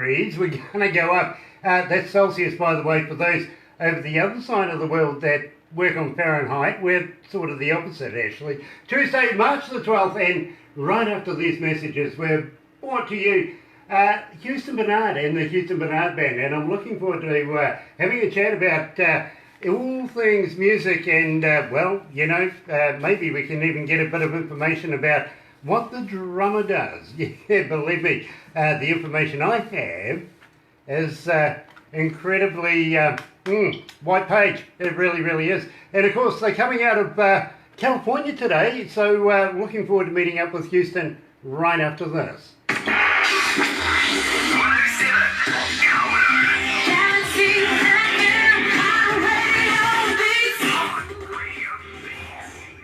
degrees. We're going to go up. That's Celsius, by the way, for those over the other side of the world that work on Fahrenheit. We're sort of the opposite, actually. Tuesday, March the 12th, and right after these messages, we're brought to you Houston Bernard and the Houston Bernard Band, and I'm looking forward to having a chat about all things music and, well, you know, maybe we can even get a bit of information about what the drummer does. Yeah, believe me, the information I have is incredibly white page. It really, really is. And of course, they're coming out of California today, so looking forward to meeting up with Houston right after this.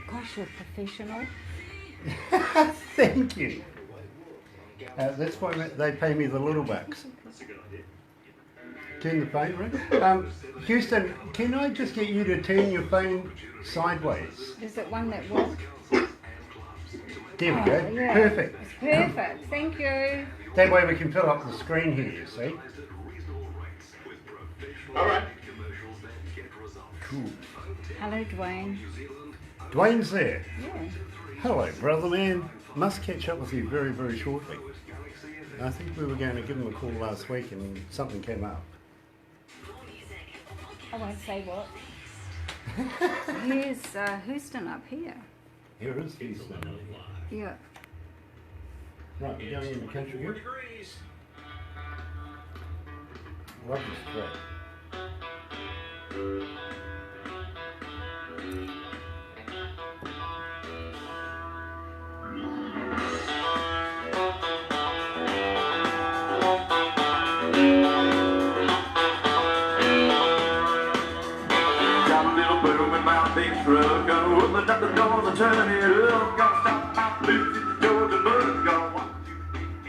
Gosh, you're professional. Thank you. That's why they pay me the little bucks. Turn the phone around. Houston, can I just get you to turn your phone sideways? Is it one that will? There we go. Yeah. Perfect. It's perfect. Thank you. That way we can fill up the screen here, you see. All right. Cool. Hello, Dwayne. Dwayne's there. Yeah. Hello, brother man. Must catch up with you very, very shortly. I think we were going to give him a call last week and something came up. I won't say what. Here's Houston up here. Here is Houston. Yeah. Right, we're going in the country here. Love this track.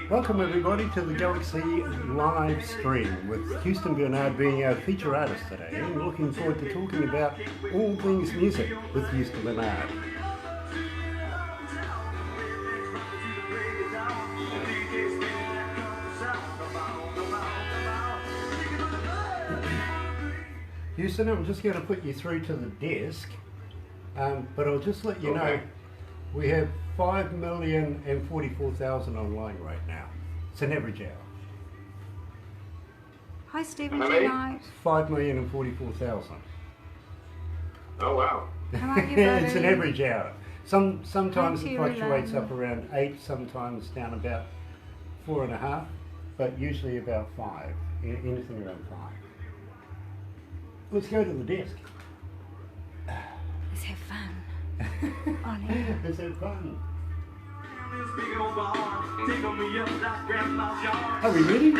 Welcome everybody to the Galaxy live stream with Houston Bernard being our feature artist today, and looking forward to talking about all things music with Houston Bernard. Houston, I'm just going to put you through to the desk, but I'll just let you know we have 5,044,000 online right now. It's an average hour. Hi, Stephen How many? tonight. 5,044,000. Oh, wow. How are you, buddy? It's an average hour. Sometimes Thank it you, fluctuates Elaine. up around 8, sometimes down about 4.5, but usually about 5. Anything around 5. Let's go to the desk. Let's have fun. On air. Let's have fun. Are we ready?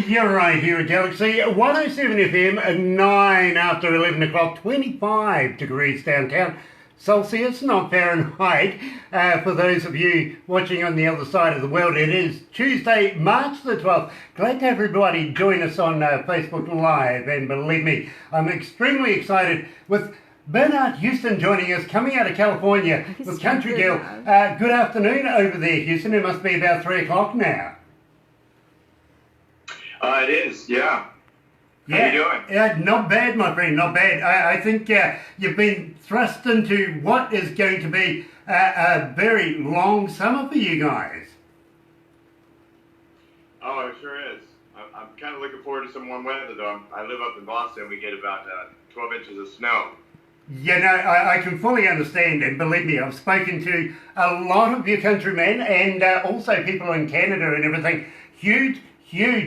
You're right here at Galaxy 107 FM, 9 after 11 o'clock, 25 degrees downtown. Celsius, not Fahrenheit. For those of you watching on the other side of the world, it is Tuesday, March the 12th. Glad to have everybody join us on Facebook Live, and believe me, I'm extremely excited with Bernard Houston joining us, coming out of California with Country Girl. Good afternoon over there, Houston. It must be about 3 o'clock now. It is, yeah. How you doing? Not bad, my friend, not bad. I think you've been thrust into what is going to be a very long summer for you guys. Oh, it sure is. I'm kind of looking forward to some warm weather, though. I live up in Boston. We get about 12 inches of snow. You know, I can fully understand, and believe me, I've spoken to a lot of your countrymen and also people in Canada and everything. Huge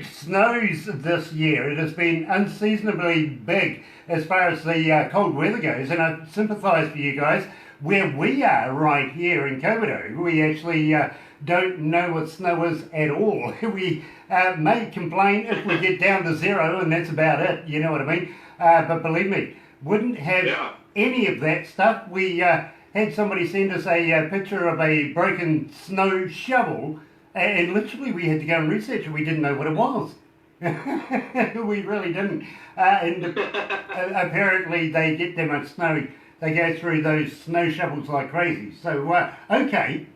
snows this year. It has been unseasonably big as far as the cold weather goes, and I sympathise for you guys. Where we are right here in Komodo, we actually don't know what snow is at all. We may complain if we get down to zero, and that's about it, you know what I mean? But believe me, wouldn't have any of that stuff. We had somebody send us a picture of a broken snow shovel, and literally we had to go and research it. We didn't know what it was. We really didn't. And apparently they get that much snow. They go through those snow shovels like crazy. So, okay,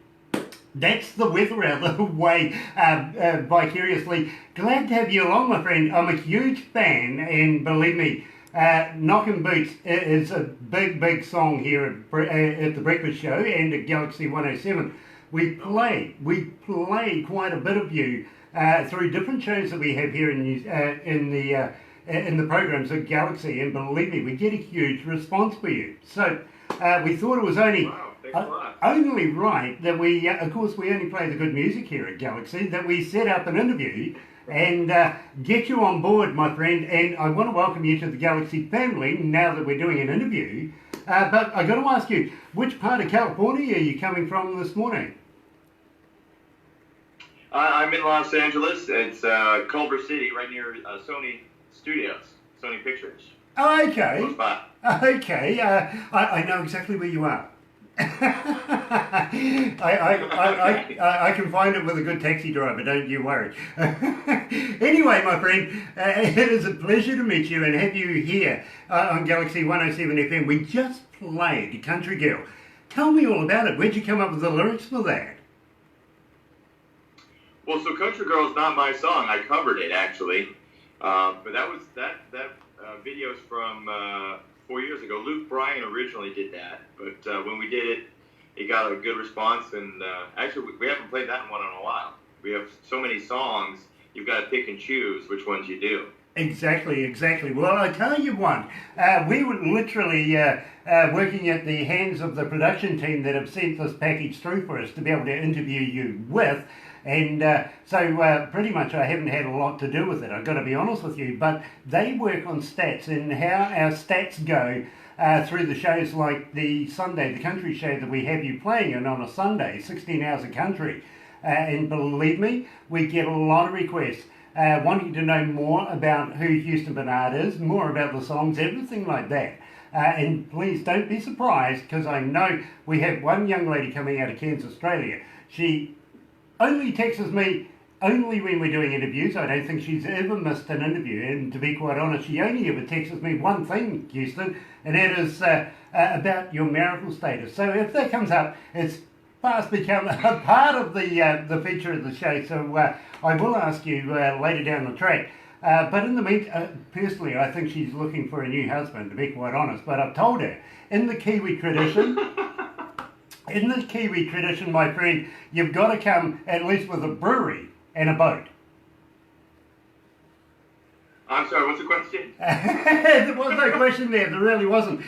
that's the weather out of the way vicariously. Glad to have you along, my friend. I'm a huge fan, and believe me, Knockin' Boots is a big song here at the Breakfast Show and at Galaxy 107. We play quite a bit of you through different shows that we have here in the programs at Galaxy, and believe me, we get a huge response for you. So we thought it was only right that we, of course, we only play the good music here at Galaxy, that we set up an interview and get you on board, my friend. And I want to welcome you to the Galaxy family now that we're doing an interview. But I got to ask you, which part of California are you coming from this morning? I'm in Los Angeles. It's Culver City, right near Sony Studios, Sony Pictures. Oh, okay. Close by. Okay. I know exactly where you are. I can find it with a good taxi driver, don't you worry. Anyway, my friend, it is a pleasure to meet you and have you here on Galaxy 107 FM. We just played Country Girl. Tell me all about it. Where'd you come up with the lyrics for that? Well, so Country Girl is not my song. I covered it, actually. But that video's from 4 years ago. Luke Bryan originally did that, but when we did it, it got a good response, and actually we haven't played that one in a while. We have so many songs, you've got to pick and choose which ones you do. Exactly. Well, I tell you what, we were literally working at the hands of the production team that have sent this package through for us to be able to interview you with. And so pretty much I haven't had a lot to do with it, I've got to be honest with you, but they work on stats and how our stats go through the shows like the Sunday, the country show that we have you playing in on a Sunday, 16 hours of country. And believe me, we get a lot of requests wanting to know more about who Houston Bernard is, more about the songs, everything like that. And please don't be surprised, because I know we have one young lady coming out of Cairns, Australia. She only texts me only when we're doing interviews. I don't think she's ever missed an interview, and to be quite honest, she only ever texts me one thing, Houston, and that is about your marital status. So if that comes up, it's fast become a part of the feature of the show. So I will ask you later down the track. But in the meantime, personally, I think she's looking for a new husband, to be quite honest. But I've told her, in the Kiwi tradition, my friend, you've got to come at least with a brewery and a boat. I'm sorry, what's the question? There was no question there really wasn't.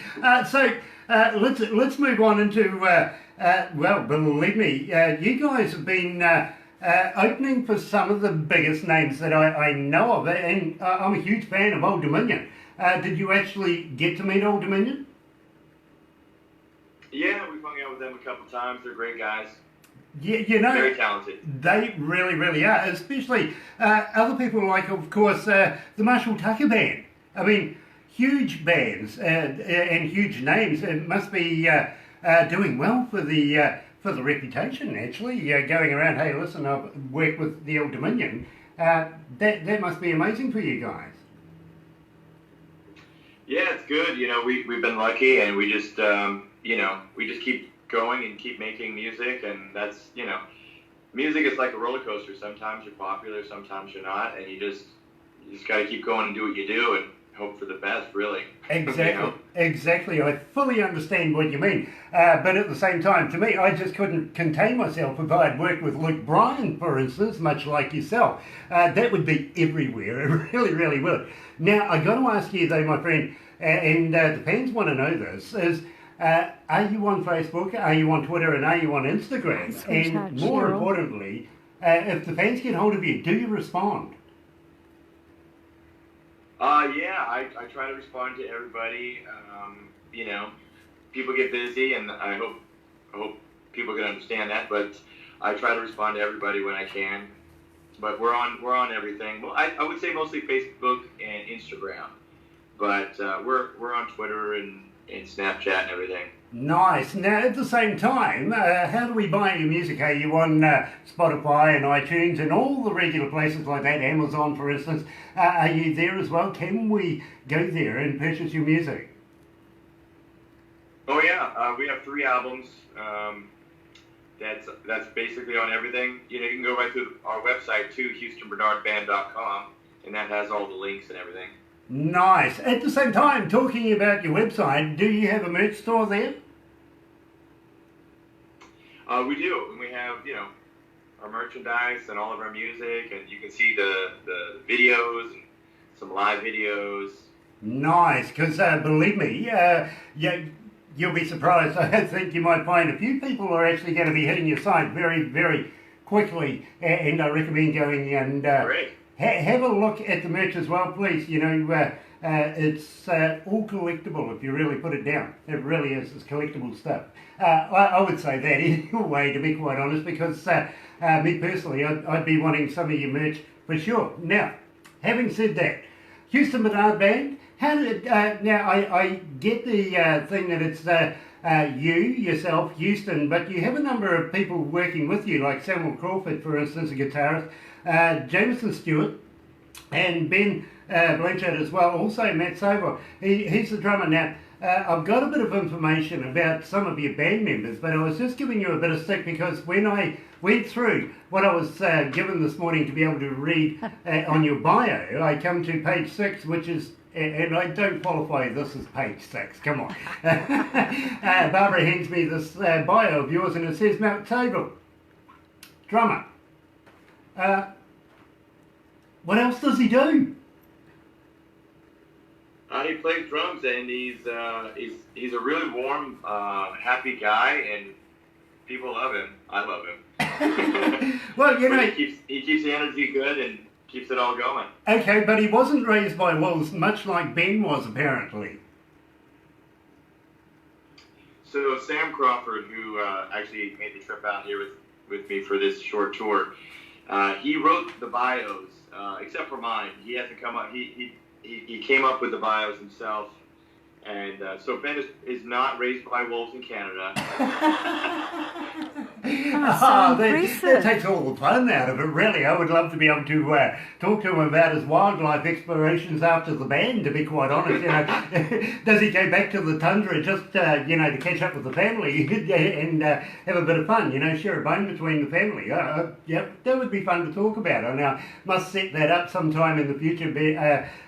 So let's move on into, well, believe me, you guys have been opening for some of the biggest names that I know of, and I'm a huge fan of Old Dominion. Did you actually get to meet Old Dominion? Yeah, we've hung out with them a couple times. They're great guys. You know, Very talented. they really, really are. Especially other people like, of course, the Marshall Tucker Band. I mean, huge bands and huge names. It must be doing well for the reputation. Actually, going around. Hey, listen, I've worked with the Old Dominion. That must be amazing for you guys. Yeah, it's good. You know, we've been lucky, and we just we just keep going and keep making music, and that's music is like a roller coaster. Sometimes you're popular, sometimes you're not, and you just got to keep going and do what you do and hope for the best. Really. Exactly. Exactly. I fully understand what you mean, but at the same time, to me, I just couldn't contain myself if I had worked with Luke Bryan, for instance, much like yourself. That would be everywhere. It really, really would. Now, I got to ask you though, my friend, and the fans want to know this, is are you on Facebook, are you on Twitter, and are you on Instagram? And more importantly, if the fans get hold of you, do you respond? Yeah, I try to respond to everybody. People get busy, and I hope people can understand that. But I try to respond to everybody when I can. But we're on everything. Well, I would say mostly Facebook and Instagram, but we're on Twitter and Snapchat and everything. Nice. Now, at the same time, how do we buy your music? Are you on Spotify and iTunes and all the regular places like that, Amazon, for instance? Are you there as well? Can we go there and purchase your music? Oh yeah, we have 3 albums. That's basically on everything. You can go right through our website too, HoustonBernardBand.com, and that has all the links and everything. Nice. At the same time, talking about your website, do you have a merch store there? We do. We have, our merchandise and all of our music, and you can see the videos and some live videos. Nice, because believe me, you'll be surprised. I think you might find a few people are actually going to be hitting your site very, very quickly, and I recommend going and have a look at the merch as well, please. It's all collectible if you really put it down. It really is. It's collectible stuff. I would say that anyway, to be quite honest, because me personally, I'd be wanting some of your merch for sure. Now, having said that, Houston Bernard Band, how did now I get the thing that it's yourself, Houston, but you have a number of people working with you, like Samuel Crawford, for instance, a guitarist, Jameson Stewart, and Ben Blanchard as well, also Matt Sobel. He's the drummer. Now, I've got a bit of information about some of your band members, but I was just giving you a bit of stick because when I went through what I was given this morning to be able to read on your bio, I come to page 6, which is, and I don't qualify this as page 6, come on. Barbara hands me this bio of yours and it says Matt Sobel, drummer. What else does he do? He plays drums, and he's a really warm, happy guy, and people love him. I love him. Well, he keeps the energy good and keeps it all going. Okay, but he wasn't raised by wolves, much like Ben was apparently. So Sam Crawford, who actually made the trip out here with me for this short tour, he wrote the bios, except for mine. He had to come up. He came up with the bios himself, and so Ben is not raised by wolves in Canada. That takes all the fun out of it, really. I would love to be able to talk to him about his wildlife explorations after the band, to be quite honest. Does he go back to the tundra just, to catch up with the family and have a bit of fun, share a bone between the family? Yep, that would be fun to talk about. I now must set that up sometime in the future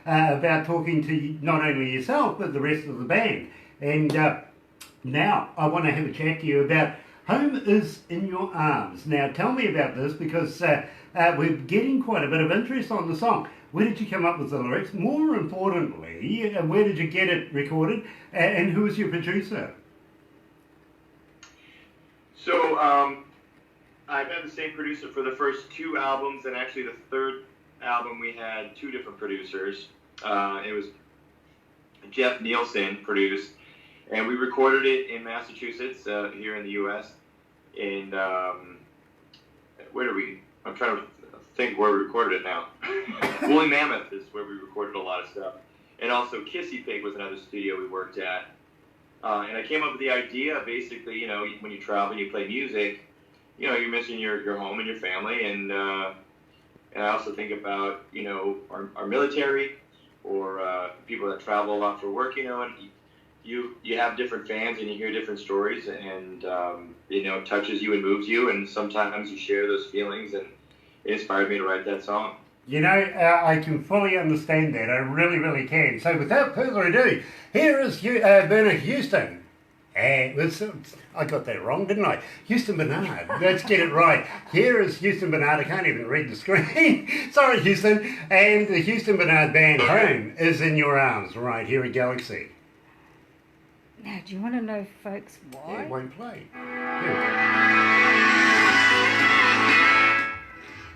about talking to not only yourself, but the rest of the band. And now I want to have a chat to you about Home is in Your Arms. Now, tell me about this because we're getting quite a bit of interest on the song. Where did you come up with the lyrics? More importantly, where did you get it recorded? And who was your producer? So, I've had the same producer for the first 2 albums, and actually the third album we had 2 different producers. It was Jeff Nielsen produced, and we recorded it in Massachusetts, here in the U.S. And where do we? I'm trying to think where we recorded it now. Woolly Mammoth is where we recorded a lot of stuff, and also Kissy Pig was another studio we worked at. And I came up with the idea, basically, you know, when you travel and you play music, you know, you're missing your home and your family, and I also think about, you know, our military or people that travel a lot for work, you know, and you have different fans and you hear different stories, and you know, it touches you and moves you, and sometimes you share those feelings, and it inspired me to write that song. You know, I can fully understand that. I really, really can. So without further ado, here is Bernard Houston. I got that wrong, didn't I? Houston Bernard. Let's get it right. Here is Houston Bernard. I can't even read the screen. Sorry, Houston. And the Houston Bernard Band Home is in your arms right here at Galaxy. Now, do you want to know, folks, why? Yeah, it won't play.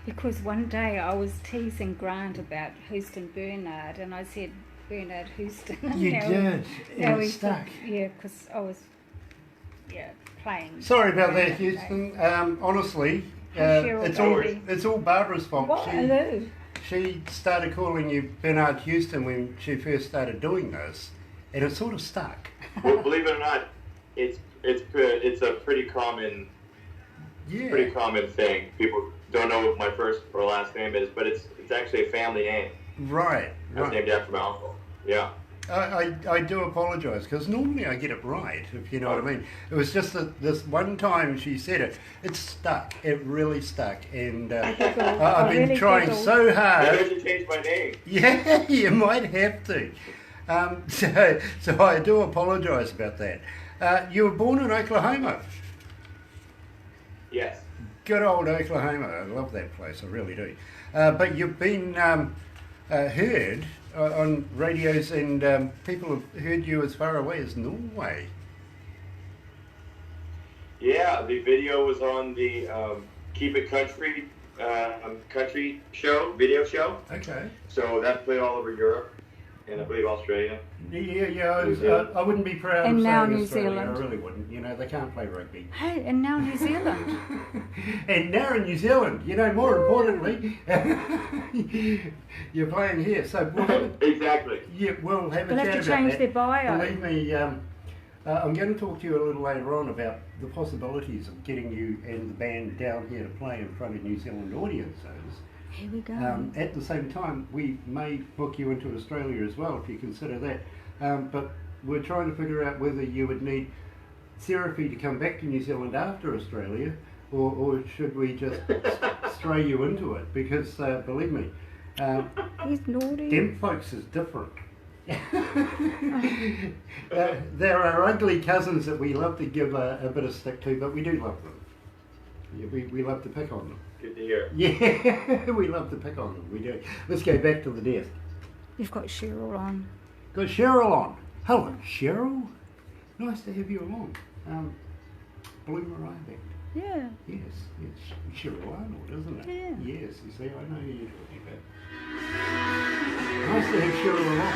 Here Because one day I was teasing Grant about Houston Bernard, and I said Bernard Houston. you did. Now It stuck. Yeah, because I was playing. Sorry about that, Houston. Honestly, it's all Barbara's fault. What? Hello. She started calling you Bernard Houston when she first started doing this, and it sort of stuck. Well, believe it or not, it's a pretty common thing. People don't know what my first or last name is, but it's actually a family name. Right. I was named after my uncle. Yeah. I do apologise, because normally I get it right, if you know what I mean. It was just that this one time she said it, it stuck. It really stuck, and I've been really trying so hard. I have to change my name. Yeah, you might have to. So I do apologise about that. You were born in Oklahoma. Yes. Good old Oklahoma. I love that place, I really do. But you've been heard on radios, and people have heard you as far away as Norway. Yeah, the video was on the Keep It Country video show. Okay. So that played all over Europe, and I believe Australia. Yeah, I wouldn't be proud and of now saying New Australia. Zealand. I really wouldn't. You know, they can't play rugby. Hey, and now New Zealand. And now in New Zealand, you know, more importantly, you're playing here. So exactly. Yeah, we'll have a They'll chat have to about change that. their bio. Believe me, I'm going to talk to you a little later on about the possibilities of getting you and the band down here to play in front of New Zealand audiences. Here we go. At the same time, we may book you into Australia as well, if you consider that. But we're trying to figure out whether you would need therapy to come back to New Zealand after Australia, or should we just stray you into it? Because believe me, he's naughty. them folks is different. There are ugly cousins that we love to give a bit of stick to, but we do love them. Yeah, we love to pick on them. Good to hear. Yeah, we love to pick on them. We do. Let's go back to the desk. You've got Cheryl on. Got Cheryl on. Hello, Cheryl. Nice to have you along. Blue Mariah Band. Yeah. Yes, it's Cheryl Arnold, isn't it? Yeah. Yes, you see, I know who you're talking about. Nice to have Cheryl along.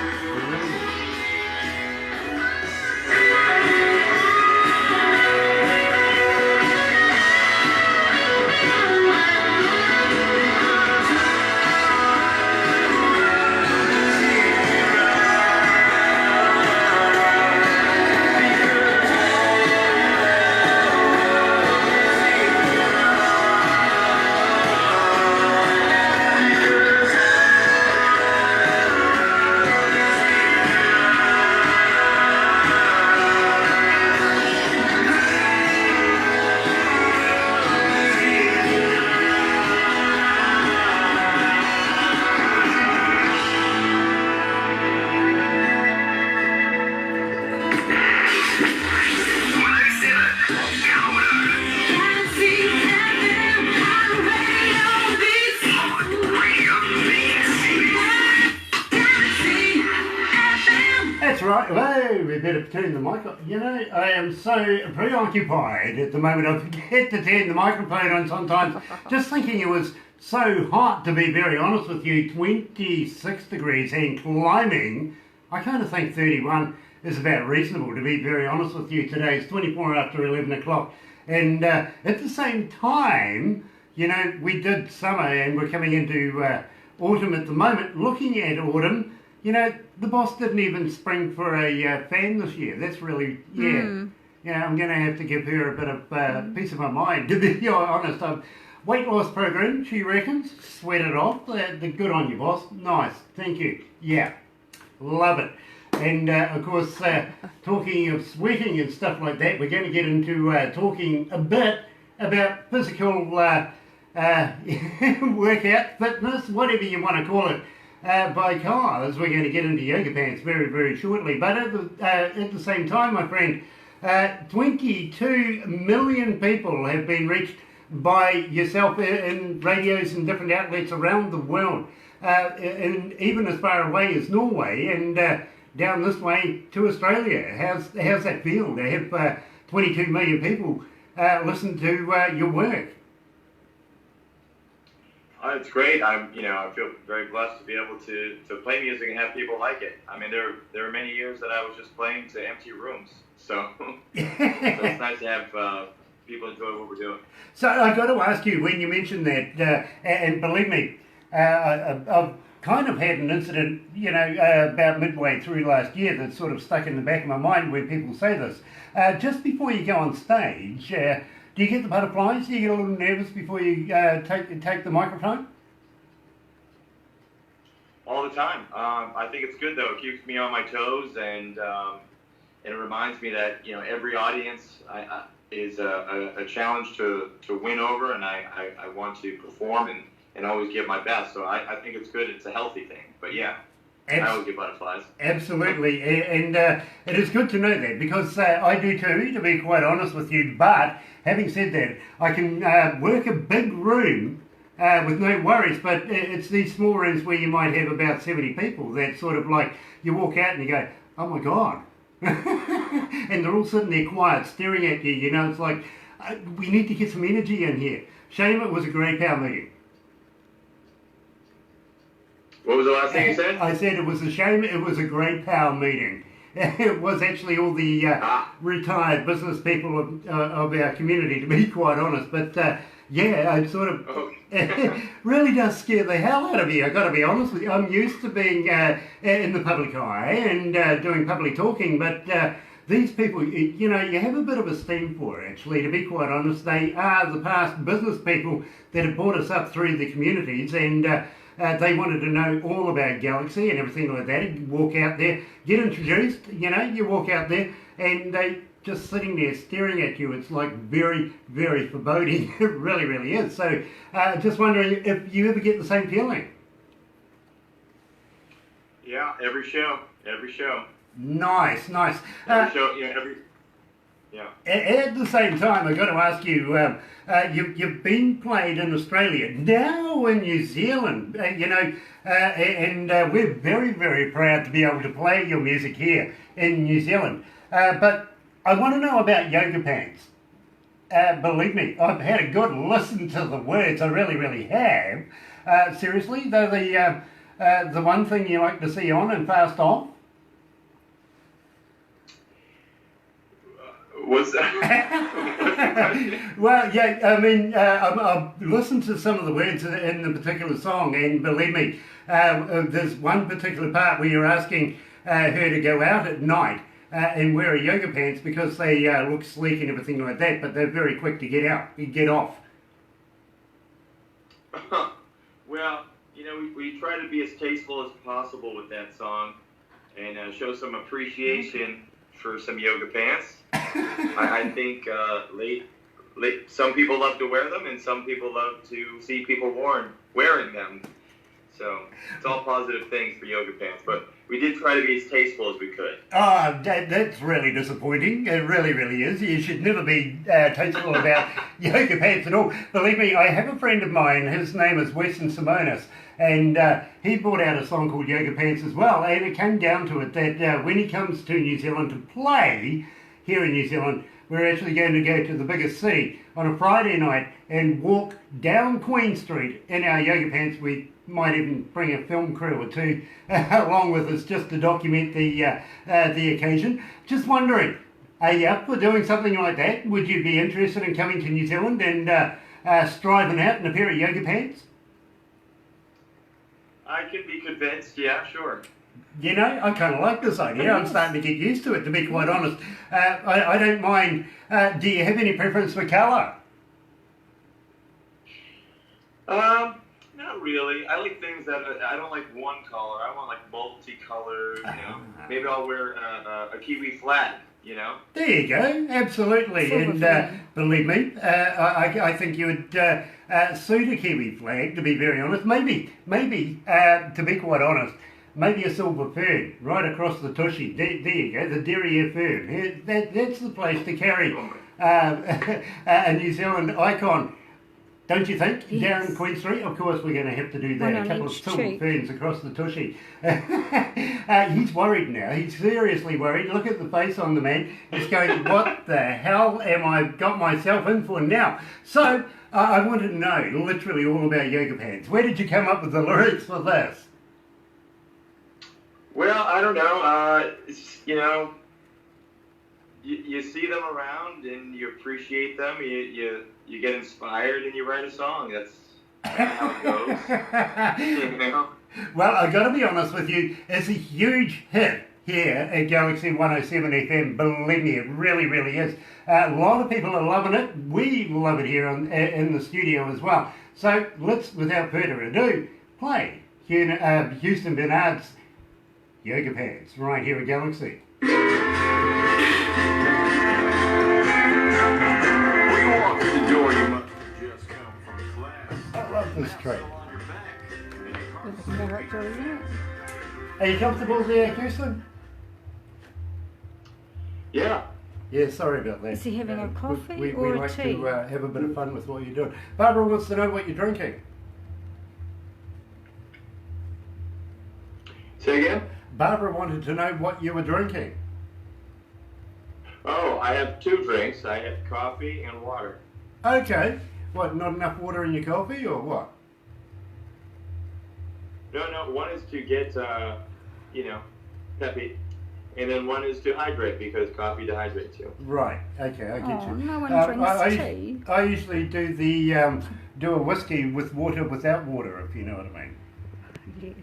Right, well, we better turn the mic on. You know, I am so preoccupied at the moment, I forget to turn the microphone on sometimes. Just thinking it was so hot, to be very honest with you, 26 degrees and climbing. I kind of think 31 is about reasonable, to be very honest with you. Today is 24 after 11 o'clock. And at the same time, we did summer and we're coming into autumn at the moment. Looking at autumn, the boss didn't even spring for a fan this year. That's really, I'm going to have to give her a bit of peace of my mind, to be honest. Weight loss program, she reckons. Sweat it off. The good on you, boss. Nice. Thank you. Yeah. Love it. And, of course, talking of sweating and stuff like that, we're going to get into talking a bit about physical workout, fitness, whatever you want to call it, by cars. We're going to get into yoga pants very, very shortly. But at the same time, my friend, 22 million people have been reached by yourself in radios and different outlets around the world, and even as far away as Norway and down this way to Australia. How's that feel to have 22 million people listen to your work? It's great. I feel very blessed to be able to play music and have people like it. I mean, there were many years that I was just playing to empty rooms, so it's nice to have people enjoy what we're doing. So I got to ask you, when you mentioned that, and believe me, I've kind of had an incident, about midway through last year that sort of stuck in the back of my mind when people say this. Just before you go on stage, do you get the butterflies? Do you get a little nervous before you take the microphone? All the time. I think it's good though. It keeps me on my toes, and it reminds me that every audience is a challenge to win over, and I want to perform and always give my best. So I think it's good. It's a healthy thing. But yeah, I always get butterflies. Absolutely, and it is good to know that, because I do too, to be quite honest with you. But having said that, I can work a big room with no worries, but it's these small rooms where you might have about 70 people that sort of like, you walk out and you go, oh my God. And they're all sitting there quiet, staring at you, it's like, we need to get some energy in here. Shame it was a grey power meeting. What was the last thing you said? I said it was a shame it was a great power meeting. It was actually all the retired business people of our community, to be quite honest. But I sort of, it really does scare the hell out of you, I've got to be honest with you. I'm used to being in the public eye and doing public talking, but these people, you have a bit of esteem for, actually, to be quite honest. They are the past business people that have brought us up through the communities, and they wanted to know all about Galaxy and everything like that. You walk out there, get introduced, you walk out there, and they just sitting there staring at you. It's like very, very foreboding. It really, really is. So just wondering if you ever get the same feeling. Yeah, every show. Nice. Every show, yeah. At the same time, I've got to ask you, you've been played in Australia, now in New Zealand, and we're very, very proud to be able to play your music here in New Zealand. But I want to know about yoga pants. Believe me, I've had a good listen to the words, I really, really have. Seriously, they're the one thing you like to see on and fast off? Was that? Well, yeah, I mean, I've listened to some of the words in the particular song, and believe me, there's one particular part where you're asking her to go out at night and wear a yoga pants because they look sleek and everything like that, but they're very quick to get off. Well, we try to be as tasteful as possible with that song and show some appreciation for some yoga pants. I think some people love to wear them, and some people love to see people wearing them. So it's all positive things for yoga pants, but we did try to be as tasteful as we could. Oh, that's really disappointing. It really, really is. You should never be tasteful about yoga pants at all. Believe me, I have a friend of mine, his name is Weston Simonis, and he brought out a song called Yoga Pants as well, and it came down to it that when he comes to New Zealand to play here in New Zealand, we're actually going to go to the biggest city on a Friday night and walk down Queen Street in our yoga pants. We might even bring a film crew or two along with us just to document the occasion. Just wondering, are you up for doing something like that? Would you be interested in coming to New Zealand and striving out in a pair of yoga pants? I can be convinced. Yeah, sure. You know, I kind of like this idea. I'm starting to get used to it, to be quite honest. I don't mind. Do you have any preference for colour? Not really. I like things that I don't like one color. I want like multicolored. You know, maybe I'll wear a kiwi flag. You know. There you go. Absolutely. And believe me, I think you would suit a kiwi flag. To be very honest, maybe to be quite honest. Maybe a silver fern right across the tushy. There you go, the derriere fern. That's the place to carry a New Zealand icon, don't you think? Yes. Down Queen Street, of course we're going to have to do that. A couple of silver ferns across the tushy. He's worried now. He's seriously worried. Look at the face on the man. He's going, what the hell am I got myself in for now? So I wanted to know literally all about yoga pants. Where did you come up with the lyrics for this? Well, I don't know. You know, you see them around and you appreciate them. You get inspired and you write a song. That's how it goes. You know? Well, I got to be honest with you. It's a huge hit here at Galaxy 107 FM. Believe me, it really, really is. A lot of people are loving it. We love it here in the studio as well. So let's, without further ado, play Houston Bernard's Yoga Pants right here at Galaxy. When you walk through the door, you must have just come from class. I love this track. With the character, isn't it? Are you comfortable there, Houston? Yeah. Yeah, sorry about that. Is he having a coffee we or a like tea? to have a bit of fun with what you're doing. Barbara wants to know what you're drinking. Say again? Barbara wanted to know what you were drinking. Oh, I have two drinks. I have coffee and water. Okay. What, not enough water in your coffee or what? No, one is to get, peppy. And then one is to hydrate because coffee dehydrates you. Right. Okay, I get you. No one drinks tea. I usually do the do a whiskey with water without water, if you know what I mean. Yes.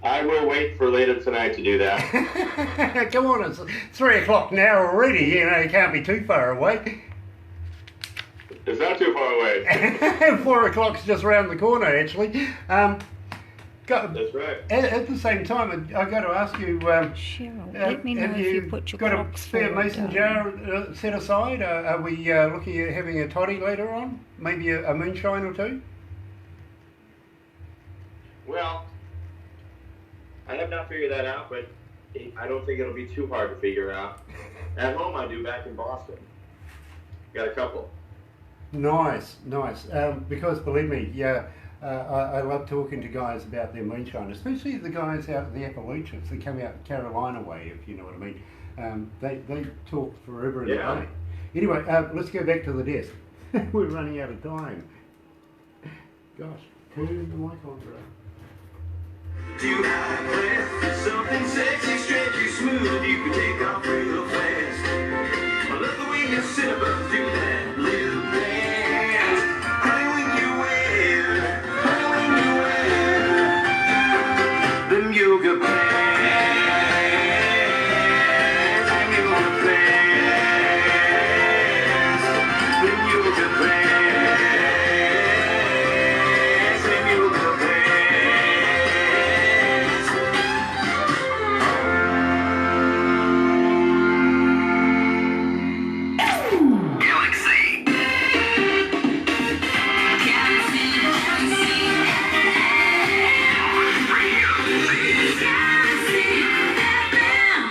I will wait for later tonight to do that. Come on, it's 3 o'clock now already. You know, you can't be too far away. It's not too far away. 4 o'clock's just around the corner, actually. That's right. At the same time, I got to ask you. Cheryl, let me know have if you put your got a clocks spare forward, mason darling. jar set aside? Are we looking at having a toddy later on? Maybe a moonshine or two? Well, I have not figured that out, but I don't think it'll be too hard to figure out. At home, I do back in Boston. Got a couple. Nice. Because believe me, I love talking to guys about their moonshine, especially the guys out of the Appalachians. They come out Carolina way, if you know what I mean. They talk forever and a day. Anyway, let's go back to the desk. We're running out of time. Gosh, turn the mic on, bro. Too high class, something sexy, stretchy, smooth. You can take off real fast. I love the way you sit above, do that little dance. Honey, when you wear them yoga pants, them yoga pants, them yoga pants, them yoga pants.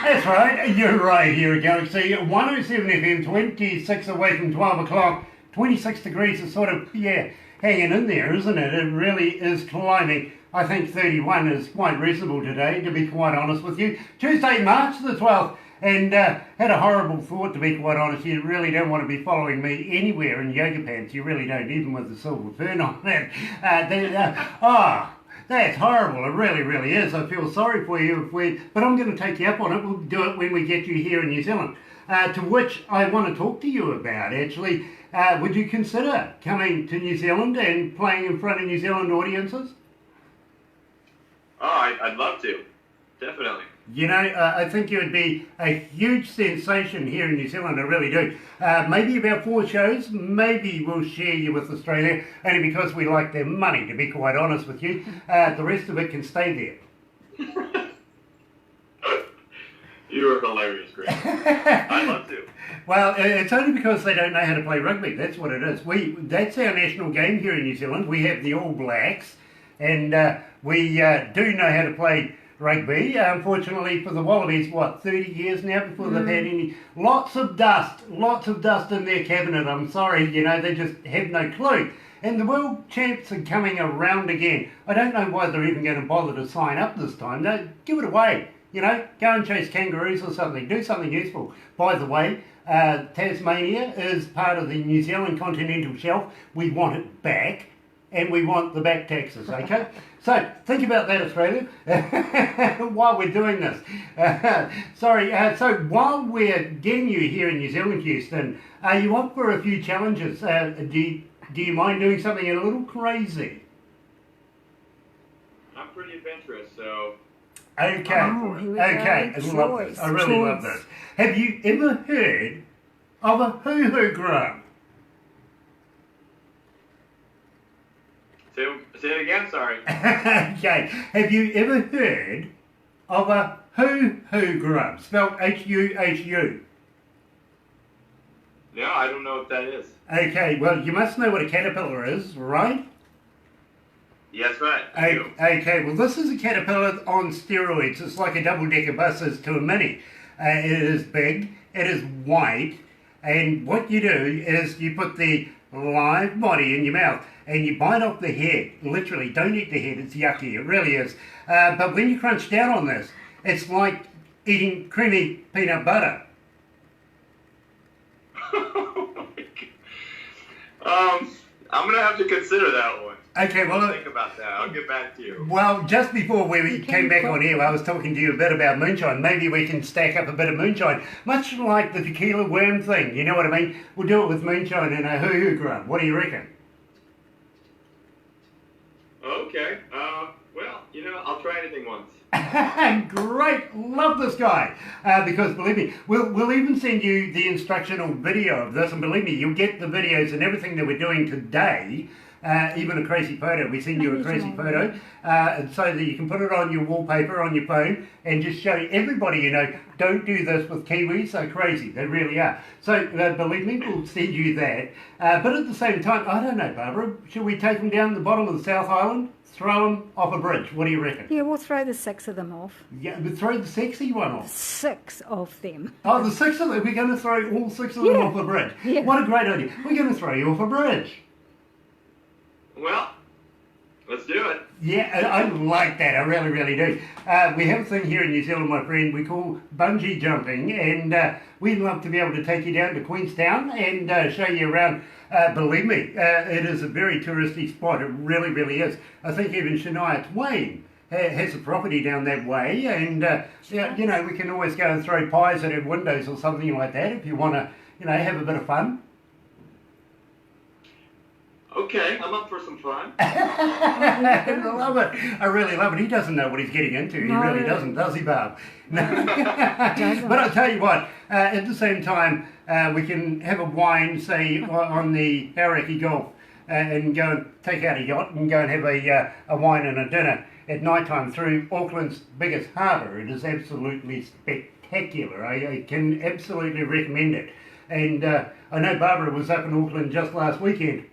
That's right, you're right here at Galaxy 107 FM, 26 away from 12 o'clock. 26 degrees is sort of, hanging in there, isn't it? It really is climbing. I think 31 is quite reasonable today, to be quite honest with you. Tuesday, March the 12th, and had a horrible thought, to be quite honest. You really don't want to be following me anywhere in yoga pants. You really don't, even with the silver fern on it. That's horrible. It really, really is. I feel sorry for you but I'm going to take you up on it. We'll do it when we get you here in New Zealand. to which I want to talk to you about, actually. Would you consider coming to New Zealand and playing in front of New Zealand audiences? Oh, I'd love to. Definitely. You know, I think you would be a huge sensation here in New Zealand, I really do. Maybe about 4 shows, maybe we'll share you with Australia, only because we like their money, to be quite honest with you. The rest of it can stay there. You are hilarious, Greg. I'd love to. Well, it's only because they don't know how to play rugby, that's what it is. That's our national game here in New Zealand. We have the All Blacks, and we do know how to play rugby. Unfortunately for the Wallabies, 30 years now before they've had any... Lots of dust in their cabinet, I'm sorry, they just have no clue. And the world champs are coming around again. I don't know why they're even going to bother to sign up this time. No, give it away. Go and chase kangaroos or something. Do something useful. By the way, Tasmania is part of the New Zealand continental shelf. We want it back. And we want the back taxes, okay? So, think about that, Australia, while we're doing this. So while we're getting you here in New Zealand, Houston, are you up for a few challenges? Do you mind doing something a little crazy? I'm pretty adventurous, so... Okay, Oh, here we go. okay, I love this. I really love this. Have you ever heard of a hoo-hoo-gram? Say it again, sorry. Okay, have you ever heard of a hoo-hoo-gram, spelled H-U-H-U? No, I don't know what that is. Okay, well, you must know what a caterpillar is, right? Yes, right. I do. Okay, well, this is a caterpillar on steroids. It's like a double-decker bus is to a mini. It is big, it is white, and what you do is you put the live body in your mouth and you bite off the head. Literally, don't eat the head, it's yucky, it really is. But when you crunch down on this, it's like eating creamy peanut butter. I'm going to have to consider that one. Okay, well, I'll think about that. I'll get back to you. Well, just before we came back on air, I was talking to you a bit about moonshine. Maybe we can stack up a bit of moonshine, much like the tequila worm thing. You know what I mean? We'll do it with moonshine and a hoo-hoo-gram. What do you reckon? Okay. Well, I'll try anything once. Great, love this guy. Because believe me, we'll even send you the instructional video of this, and believe me, you'll get the videos and everything that we're doing today. Even a crazy photo. We send you a crazy photo so that you can put it on your wallpaper on your phone and just show everybody, don't do this with Kiwis. They're crazy. They really are. So believe me, we'll send you that. But at the same time, I don't know, Barbara, should we take them down the bottom of the South Island? Throw them off a bridge. What do you reckon? Yeah, we'll throw the 6 of them off. Yeah, but throw the sexy one off. 6 of them. Oh, the 6 of them. We're going to throw all 6 of them off a bridge. Yeah. What a great idea. We're going to throw you off a bridge. Well, let's do it. Yeah, I like that. I really, really do. We have a thing here in New Zealand, my friend, we call bungee jumping, and we'd love to be able to take you down to Queenstown and show you around. Believe me, it is a very touristy spot. It really, really is. I think even Shania Twain has a property down that way, and we can always go and throw pies at her windows or something like that if you want to, have a bit of fun. Okay, I'm up for some fun. I love it. I really love it. He doesn't know what he's getting into. He really doesn't, does he, Barb? No. But I'll tell you what, at the same time, we can have a wine, say, on the Hauraki Gulf, and go and take out a yacht and go and have a wine and a dinner at night time through Auckland's biggest harbour. It is absolutely spectacular. I can absolutely recommend it. And I know Barbara was up in Auckland just last weekend.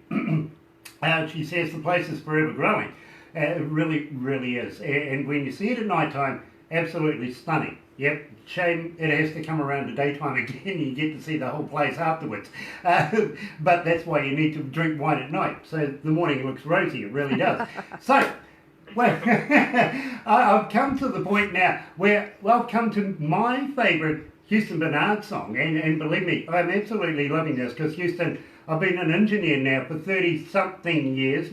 She says the place is forever growing. It really, really is. And when you see it at night time, absolutely stunning. Yep, shame it has to come around to daytime again. You get to see the whole place afterwards. But that's why you need to drink wine at night. So the morning looks rosy. It really does. So, well, I've come to the point now where I've come to my favourite Houston Bernard song, and believe me, I'm absolutely loving this because Houston, I've been an engineer now for 30-something years,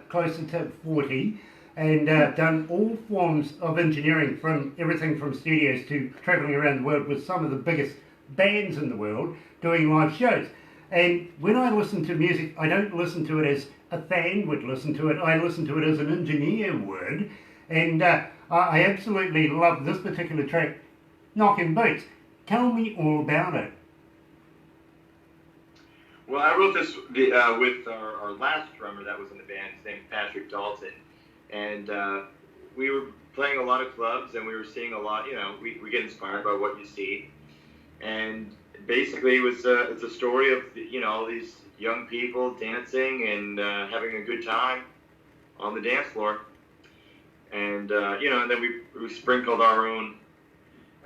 closer to 40, and done all forms of engineering, from everything from studios to travelling around the world with some of the biggest bands in the world doing live shows. And when I listen to music, I don't listen to it as a fan would listen to it. I listen to it as an engineer would. And I absolutely love this particular track, Knockin' Boots. Tell me all about it. Well, I wrote this with our last drummer that was in the band. His name's Patrick Dalton. And we were playing a lot of clubs, and we were seeing a lot, we get inspired by what you see. And basically it's a story of, all these young people dancing and having a good time on the dance floor. And, and then we sprinkled our own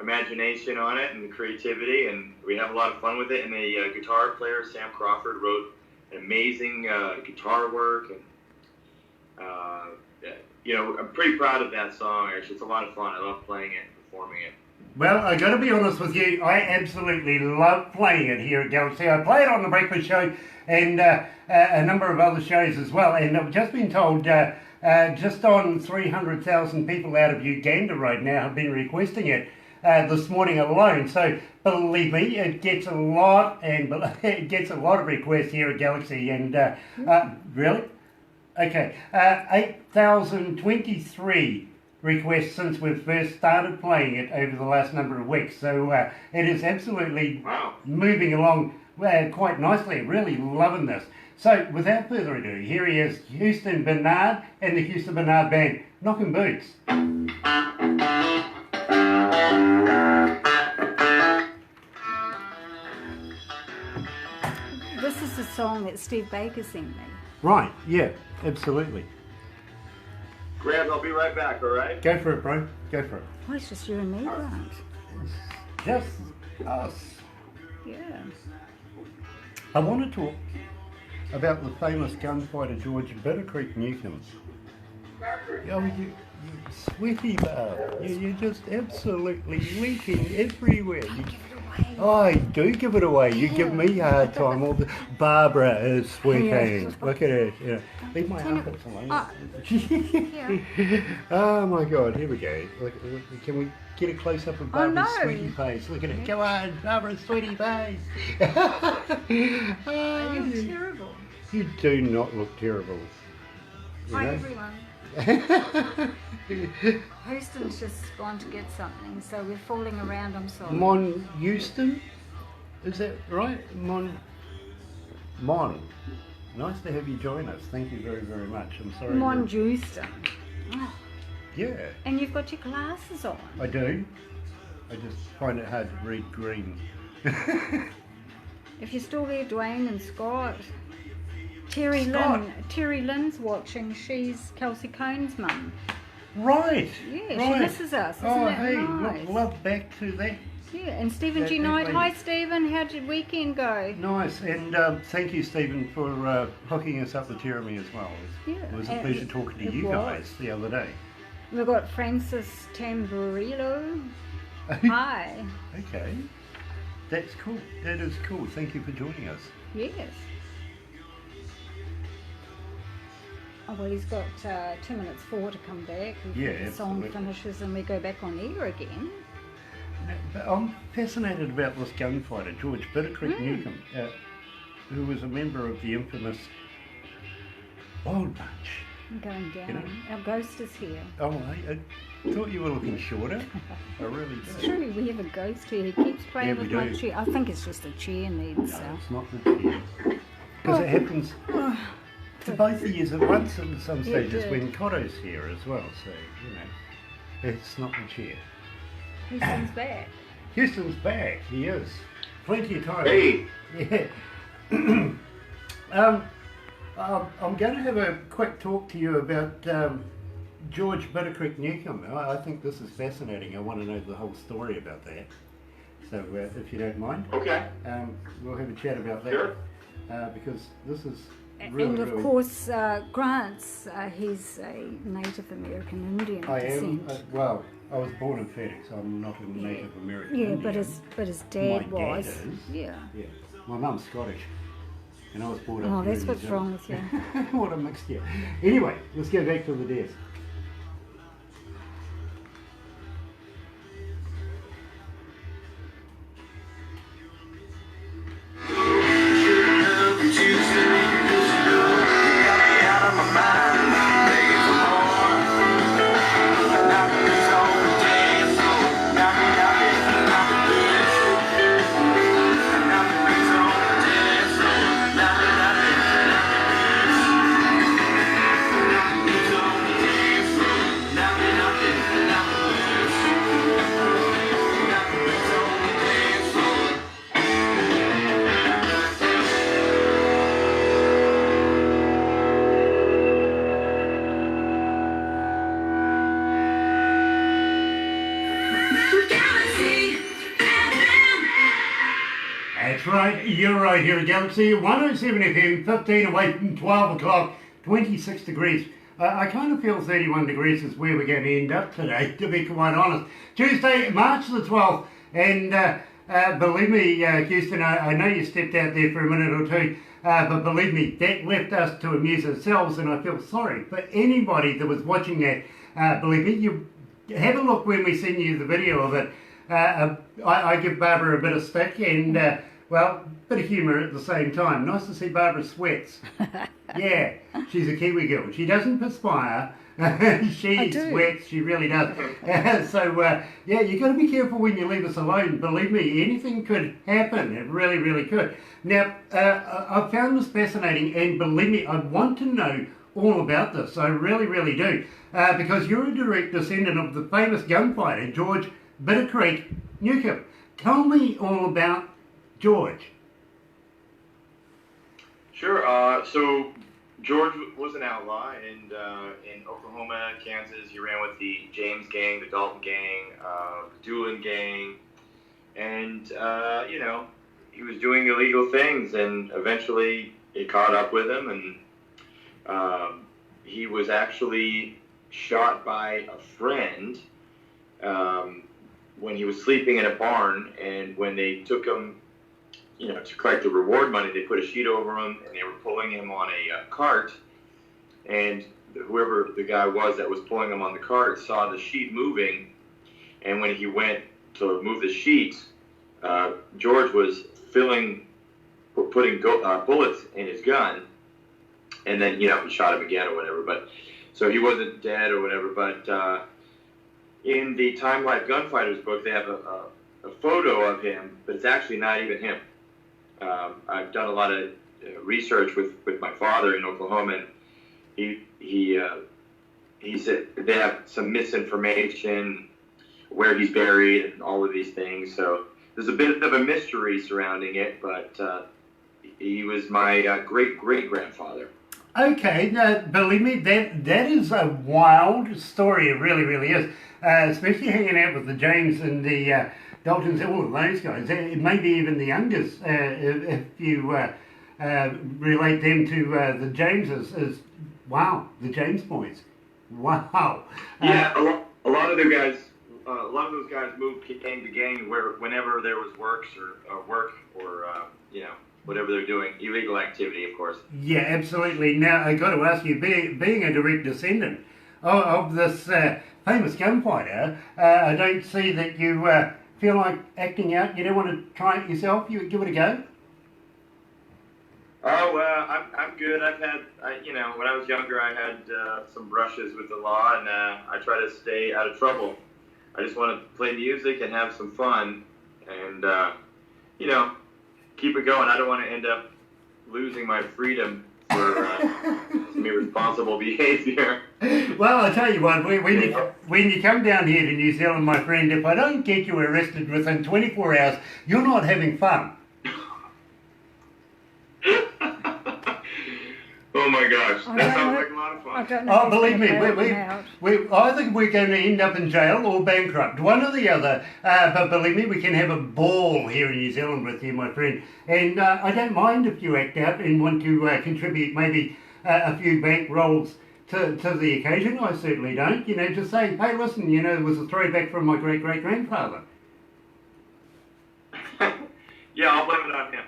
imagination on it and creativity, and we have a lot of fun with it. And the guitar player, Sam Crawford, wrote amazing guitar work. And, I'm pretty proud of that song, actually. It's a lot of fun. I love playing it and performing it. Well, I got to be honest with you, I absolutely love playing it here at Galaxy. I play it on The Breakfast Show and a number of other shows as well. And I've just been told just on 300,000 people out of Uganda right now have been requesting it this morning alone. So believe me, it gets a lot of requests here at Galaxy. And really? Okay, 8,023 requests since we've first started playing it over the last number of weeks. So it is absolutely moving along quite nicely. Really loving this. So without further ado, here he is, Houston Bernard and the Houston Bernard Band, Knockin' Boots. This is a song that Steve Baker sent me. Right, yeah, absolutely. Graham, I'll be right back, all right? Go for it, bro. Go for it. Oh, it's just you and me, Grant. Just us. Yeah. I want to talk about the famous gunfighter George Bittercreek Newcomb. Oh, you sweaty bar. You're just absolutely leaking everywhere. I do give it away. You give me a hard time. All the Barbara is sweating. Look at it. Yeah. Leave my armpits alone. Oh my God! Here we go. Look, can we get a close up of Barbara's sweaty face? Look at it. Come on, Barbara's sweaty face. You look terrible. You do not look terrible. Hi everyone. Houston's just gone to get something, so we're falling around. I'm sorry. Mon Houston, is that right? Mon. Nice to have you join us. Thank you very, very much. I'm sorry. Mon Houston. Oh. Yeah. And you've got your glasses on. I do. I just find it hard to read green. If you're still there, Dwayne and Scott. Terry Lynn's watching. She's Kelsey Cohn's mum. Right. Yeah, right. she misses us. Isn't oh, that hey, nice? love back to that. Yeah, and Stephen G. Knight. Hi, Stephen. How did weekend go? Nice, and thank you, Stephen, for hooking us up with Jeremy as well. It was a pleasure talking to you guys the other day. We've got Francis Tamburillo. Hi. Okay. That's cool. That is cool. Thank you for joining us. Yes. Oh, well, he's got 2 minutes 4 to come back. The song finishes and we go back on air again. But I'm fascinated about this gunfighter, George Bittercreek Newcomb, who was a member of the infamous Wild Bunch. I'm going down. Our ghost is here. Oh, I thought you were looking shorter. I really did. It's true, we have a ghost here. He keeps playing with my chair. I think it's just a chair needs... No, it's not the chair. Because it happens to both of you at once in some stages when Cotto's here as well. So, it's not the chair. Houston's back. Houston's back. He is. Plenty of time. Hey. Yeah. I'm going to have a quick talk to you about George Bittercreek Newcomb. I think this is fascinating. I want to know the whole story about that. So, if you don't mind, we'll have a chat about that. Sure. Because this is really, and of course, Grant's he's a Native American Indian. I am. Well, I was born in Phoenix. I'm not a Native American. Yeah, Indian. but his dad was. Dad is. Yeah. My mum's Scottish, and I was born up. Oh, that's what's wrong with you. What a mixture. Anyway, let's go back to the desk. you're right here at Galaxy 107 FM, 15 away from 12 o'clock, 26 degrees. I kind of feel 31 degrees is where we're going to end up today, to be quite honest. Tuesday, March the 12th, and believe me, Houston, I know you stepped out there for a minute or two, but believe me, that left us to amuse ourselves, and I feel sorry for anybody that was watching that. Believe me, you have a look when we send you the video of it. I give Barbara a bit of stick and, well, a bit of humour at the same time. Nice to see Barbara sweats. Yeah, she's a Kiwi girl. She doesn't perspire. She sweats, she really does. So, yeah, you've got to be careful when you leave us alone. Believe me, anything could happen. It really, really could. Now, I found this fascinating, and believe me, I want to know all about this. I really, really do. Because you're a direct descendant of the famous gunfighter, George Bitter Creek Newcomb. Tell me all about George. Sure. So George was an outlaw, and in Oklahoma, Kansas, he ran with the James gang, the Dalton gang, the Doolin gang, and you know, he was doing illegal things, and eventually it caught up with him, and he was actually shot by a friend when he was sleeping in a barn, and when they took him, you know, to collect the reward money, they put a sheet over him, and they were pulling him on a cart, and whoever the guy was that was pulling him on the cart saw the sheet moving, and when he went to move the sheet, George was putting bullets in his gun, and then, you know, he shot him again or whatever, but so he wasn't dead or whatever, but in the Time Life Gunfighters book, they have a photo of him, but it's actually not even him. I've done a lot of research with my father in Oklahoma, and he said they have some misinformation where he's buried and all of these things. So there's a bit of a mystery surrounding it, but he was my great-great-grandfather. Okay, believe me, that is a wild story. It really, really is. Especially hanging out with the James and the Daltons, all of those guys. Maybe even the Youngers, if you relate them to the Jameses. Wow, the James boys. Wow. Yeah, a lot of the guys. A lot of those guys moved gang to gang whenever there was work or you know, whatever they're doing, illegal activity, of course. Yeah, absolutely. Now, I got to ask you, being a direct descendant of this famous gunfighter, I don't see that you feel like acting out. You don't want to try it yourself? You give it a go? Oh, I'm good. You know, when I was younger, I had some brushes with the law, and I try to stay out of trouble. I just want to play music and have some fun, and you know, keep it going. I don't want to end up losing my freedom for some irresponsible behavior. Well, I tell you what, when you come down here to New Zealand, my friend, if I don't get you arrested within 24 hours, you're not having fun. Oh my gosh, that sounds like a lot of fun. I don't know. Oh, believe me, I think we're going to end up in jail or bankrupt, one or the other. But believe me, we can have a ball here in New Zealand with you, my friend. And I don't mind if you act out and want to contribute maybe a few bank rolls to the occasion. I certainly don't. You know, just say, hey, listen, you know, it was a throwback from my great-great-grandfather. Yeah, I'll blame it on him.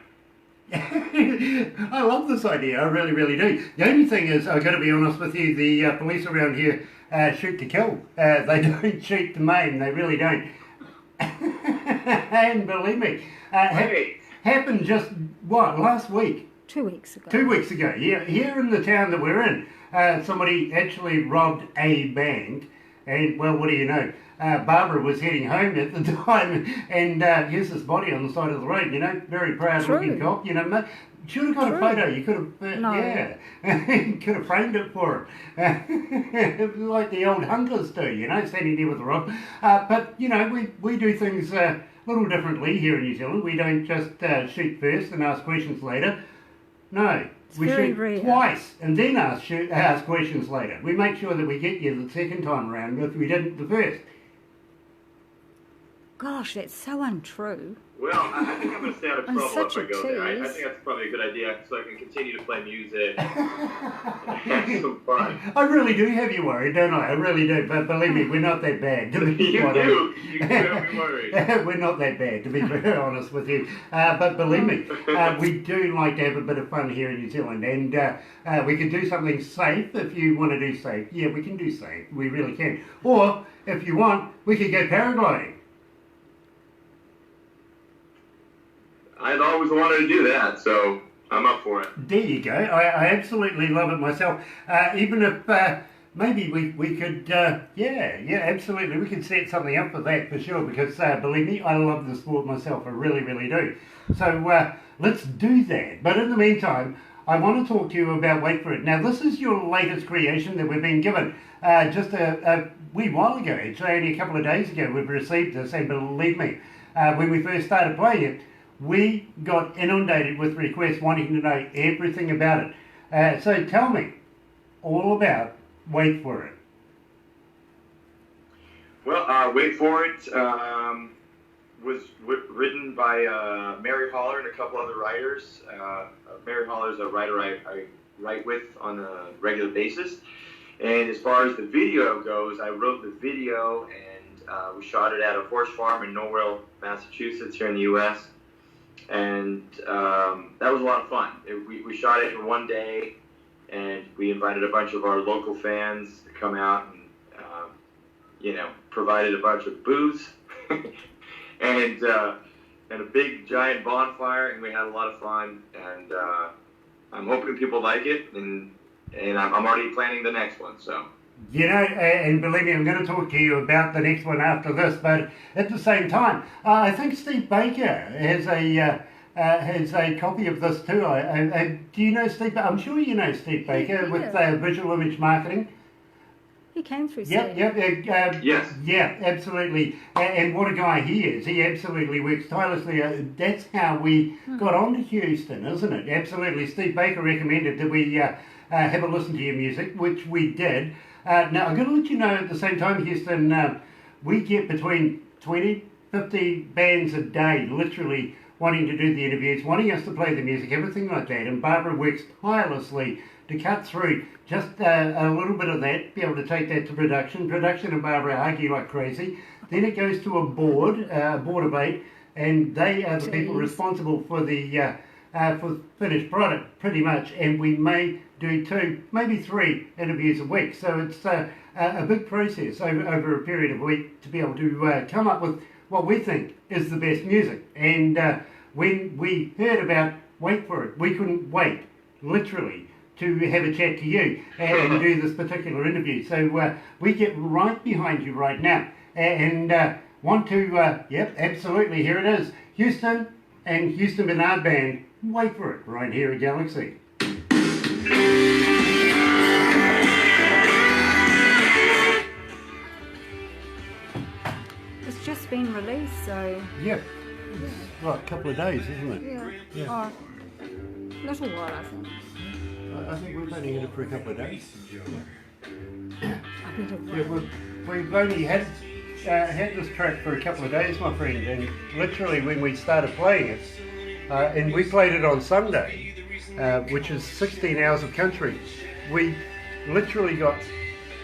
I love this idea, I really, really do. The only thing is, I've got to be honest with you, the police around here shoot to kill. They don't shoot to maim, they really don't. And believe me, happened just, last week? 2 weeks ago. 2 weeks ago, yeah. Here in the town that we're in, somebody actually robbed a bank, and, well, what do you know? Barbara was heading home at the time, and here's this body on the side of the road, you know, very proud-looking cop, you know. Should have got a photo, you could have, yeah, could have framed it for him. Like the old hunters do, you know, standing there with the rod. But, you know, we do things a little differently here in New Zealand. We don't just shoot first and ask questions later. No. We shoot twice and then ask questions later. We make sure that we get you the second time around if we didn't the first. Gosh, that's so untrue. Well, I think I'm going to stay out of trouble such if I a go there. I tease. think that's probably a good idea, so I can continue to play music and have some fun. I really do have you worried, don't I? I really do. But believe me, we're not that bad. To be You quite do. honest. You do have me worried. We're not that bad, to be very honest with you. But believe me, we do like to have a bit of fun here in New Zealand, and we can do something safe if you want to do safe. Yeah, we can do safe. We really can. Or if you want, we could go paragliding. I've always wanted to do that, so I'm up for it. There you go. I absolutely love it myself. Even if maybe we could, yeah, absolutely. We could set something up for that for sure, because believe me, I love the sport myself. I really, really do. So let's do that. But in the meantime, I want to talk to you about, wait for it. Now, this is your latest creation that we've been given just a wee while ago. Actually, only a couple of days ago, we've received this, and believe me, when we first started playing it, we got inundated with requests wanting to know everything about it. So tell me all about Wait For It. Well, Wait For It was written by Mary Holler and a couple other writers. Mary Holler is a writer I write with on a regular basis. And as far as the video goes, I wrote the video and we shot it at a horse farm in Norwell, Massachusetts, here in the U.S. And that was a lot of fun. We shot it in one day, and we invited a bunch of our local fans to come out and, provided a bunch of booze and a big giant bonfire, and we had a lot of fun. And I'm hoping people like it, and I'm already planning the next one. So. You know, and believe me, I'm going to talk to you about the next one after this, but at the same time, I think Steve Baker has a copy of this too. Do you know Steve? I'm sure you know Steve Baker with visual image marketing. He came through. Yes. Yeah, absolutely. And what a guy he is. He absolutely works tirelessly. That's how we got on to Houston, isn't it? Absolutely. Steve Baker recommended that we have a listen to your music, which we did. Now, I'm going to let you know at the same time, Houston, we get between 20, 50 bands a day, literally wanting to do the interviews, wanting us to play the music, everything like that. And Barbara works tirelessly to cut through just a little bit of that, be able to take that to production. Production and Barbara argue like crazy. Then it goes to a board of 8, and they are the people responsible for the for finished product, pretty much. And we may do 2, maybe 3 interviews a week. So it's a big process over a period of a week to be able to come up with what we think is the best music. And when we heard about Wait For It, we couldn't wait, literally, to have a chat to you and do this particular interview. So we get right behind you right now and want to, yep, absolutely, here it is. Houston and Houston Bernard Band, Wait For It, right here at Galaxy. It's just been released, so... Yeah, it's like a couple of days, isn't it? Yeah. Oh, little while, I think. I think we've only had it for a couple of days. I better We've only had this track for a couple of days, my friend, and literally when we started playing it, and we played it on Sunday, which is 16 hours of country, we literally got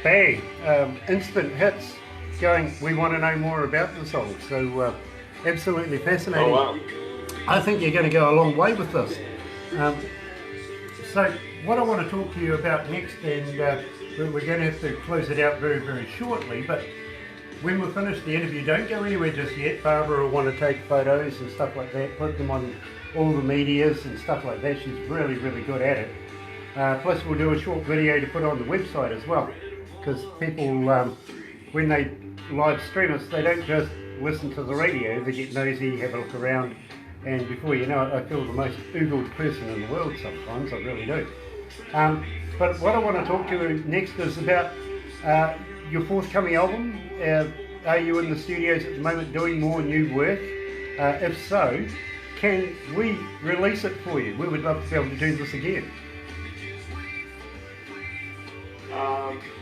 bang, instant hits going, we want to know more about the song. So absolutely fascinating. Oh, wow. I think you're going to go a long way with this. So what I want to talk to you about next, and we're going to have to close it out very, very shortly, but when we're finished the interview, don't go anywhere just yet. Barbara will want to take photos and stuff like that, put them on all the medias and stuff like that. She's really, really good at it. Plus we'll do a short video to put on the website as well, because people, when they live stream us, they don't just listen to the radio, they get nosy, have a look around, and before you know it, I feel the most oogled person in the world sometimes, I really do. But what I want to talk to you next is about your forthcoming album. Are you in the studios at the moment doing more new work? If so, can we release it for you? We would love to be able to do this again.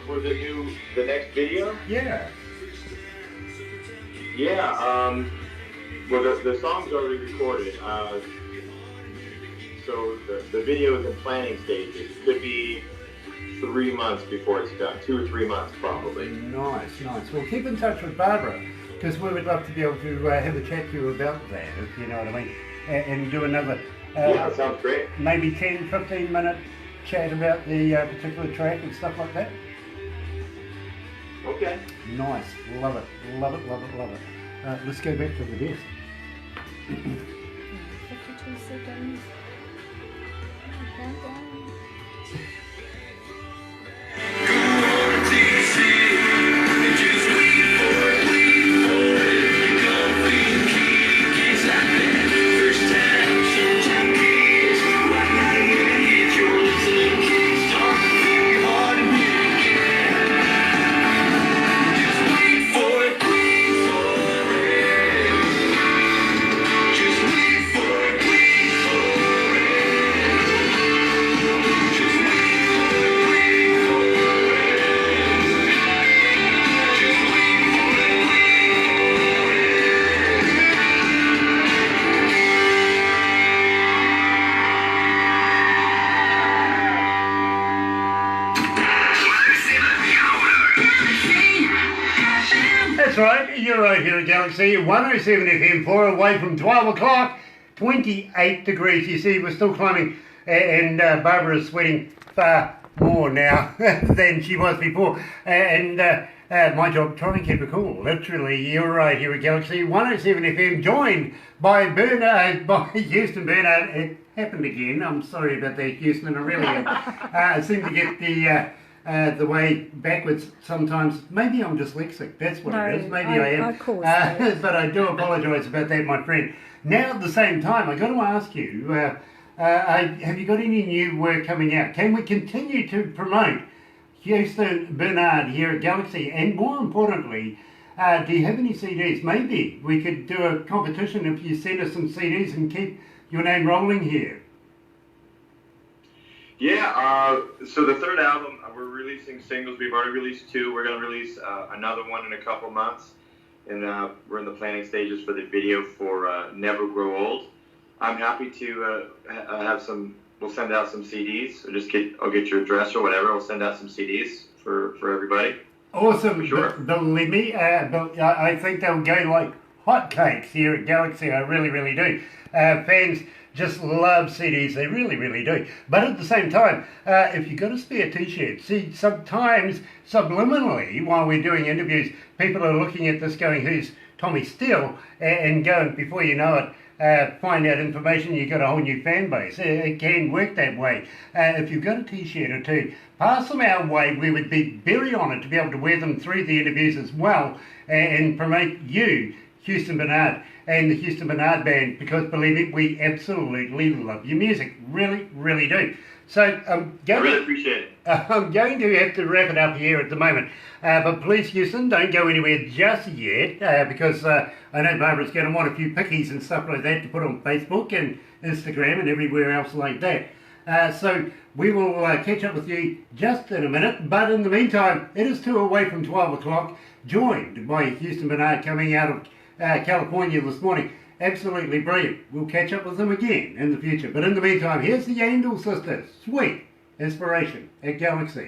For the next video? Yeah. Yeah, well, the song's already recorded, so the video is in planning stages. It could be 3 months before it's done, 2 or 3 months probably. Nice. Well, keep in touch with Barbara, because we would love to be able to have a chat to you about that, if you know what I mean, and do another yeah, sounds great. maybe 10-15 minute chat about the particular track and stuff like that. Okay. Nice, love it. Let's go back to the desk. 52 seconds. Countdown. That's right, you're right here at Galaxy 107 FM, 4 away from 12 o'clock, 28 degrees. You see, we're still climbing, and Barbara's sweating far more now than she was before. My job, try and keep her cool. Literally, you're right here at Galaxy 107 FM, joined by Houston Bernard. It happened again. I'm sorry about that, Houston. I really seem to get the way backwards sometimes. Maybe I'm dyslexic. That's what it is. Maybe I am. But I do apologise about that, my friend. Now, at the same time, I've got to ask you, have you got any new work coming out? Can we continue to promote Houston Bernard here at Galaxy? And more importantly, do you have any CDs? Maybe we could do a competition if you send us some CDs and keep your name rolling here. Yeah, so the third album, we're releasing singles. We've already released 2. We're going to release another one in a couple months. And we're in the planning stages for the video for Never Grow Old. I'm happy to have some, we'll send out some CDs. I'll get your address or whatever. We'll send out some CDs for everybody. Awesome. For sure. Believe me, I think they'll go like hotcakes here at Galaxy. I really, really do. Fans just love CDs, they really, really do. But at the same time, if you've got a spare t-shirt, see, sometimes subliminally, while we're doing interviews, people are looking at this going, who's Tommy Steele? And going, before you know it, find out information, you've got a whole new fan base. It can work that way. If you've got a t-shirt or two, pass them our way. We would be very honoured to be able to wear them through the interviews as well and promote you, Houston Bernard, and the Houston Bernard Band, because believe me, we absolutely love your music. Really, really do. So I really appreciate it. I'm going to have to wrap it up here at the moment. But please, Houston, don't go anywhere just yet, because I know Barbara's going to want a few pickies and stuff like that to put on Facebook and Instagram and everywhere else like that. So we will catch up with you just in a minute. But in the meantime, it is 2 away from 12 o'clock, joined by Houston Bernard coming out of California this morning. Absolutely brilliant. We'll catch up with them again in the future. But in the meantime, here's the Angel Sisters. Sweet inspiration at Galaxy.